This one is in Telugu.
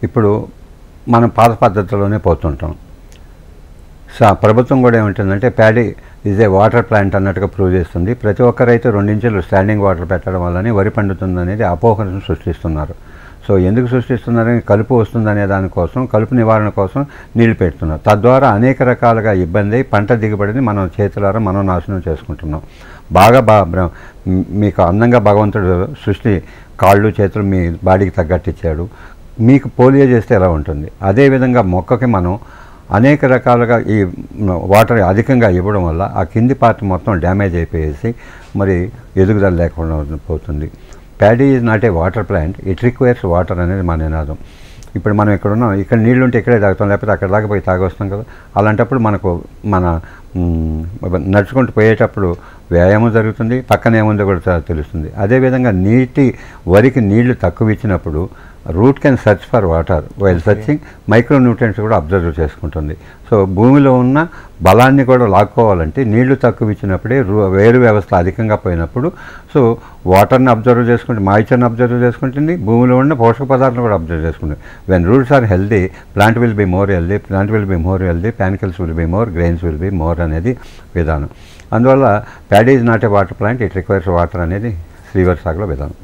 ఇప్పుడు మనం పాత పద్ధతిలోనే పోతుంటాం. ప్రభుత్వం కూడా ఏమంటుందంటే paddy is a water plant అన్నట్టుగా ప్రూవ్ చేస్తుంది. ప్రతి ఒక్క రైతు 2 ఇంచులు స్టాండింగ్ వాటర్ పెట్టడం వల్లనే వరి పండుతుంది అనేది అపోహను సృష్టిస్తున్నారు. సో ఎందుకు సృష్టిస్తున్నారని కలుపు వస్తుందనే దానికోసం, కలుపు నివారణ కోసం నీళ్లు పెడుతున్నారు. తద్వారా అనేక రకాలుగా ఇబ్బంది, పంట దిగుబడిని మనం చేతులారా మనం నాశనం చేసుకుంటున్నాం. మీకు అందంగా భగవంతుడు సృష్టి కాళ్ళు చేతులు మీ బాడీకి తగ్గట్టు ఇచ్చాడు. మీకు పోలియో చేస్తే ఎలా ఉంటుంది? అదేవిధంగా మొక్కకి మనం అనేక రకాలుగా ఈ వాటర్ అధికంగా ఇవ్వడం వల్ల ఆ కింది పార్ట్ మొత్తం డ్యామేజ్ అయిపోయేసి మరి ఎదుగుదల లేకుండా పోతుంది. Paddy is not a water plant, it requires water అనేది మా నినాదం. ఇప్పుడు మనం ఇక్కడ ఉన్నాం, ఇక్కడ నీళ్ళు ఉంటే ఇక్కడే తాగుతాం, లేకపోతే అక్కడ దాకా పోయి తాగొస్తాం కదా. అలాంటప్పుడు మనకు నడుచుకుంటూ పోయేటప్పుడు వ్యాయామం జరుగుతుంది, పక్కన ఏముందో కూడా తెలుస్తుంది. అదేవిధంగా వరికి నీళ్లు తక్కువ ఇచ్చినప్పుడు root can search for water while searching micro nutrients కూడా అబ్జర్వ్ చేసుకుంటుంది. సో భూమిలో ఉన్న బలాన్ని కూడా లాక్కోవాలంటే నీళ్లు తక్కువ ఇచ్చినప్పుడే వేరు వ్యవస్థ అధికంగా పోయినప్పుడు సో వాటర్ని అబ్జర్వ్ చేసుకుంటే, మాయిచర్ని అబ్జర్వ్ చేసుకుంటుంది, భూమిలో ఉన్న పోషక పదార్థాలను కూడా అబ్జర్వ్ చేసుకుంటుంది. When roots are healthy, plant will be more healthy, panicles will be more, grains will be more అనేది విధానం. అందువల్ల paddy is not a water plant, it requires water అనేది శ్రీవర్ సాగులో విధానం.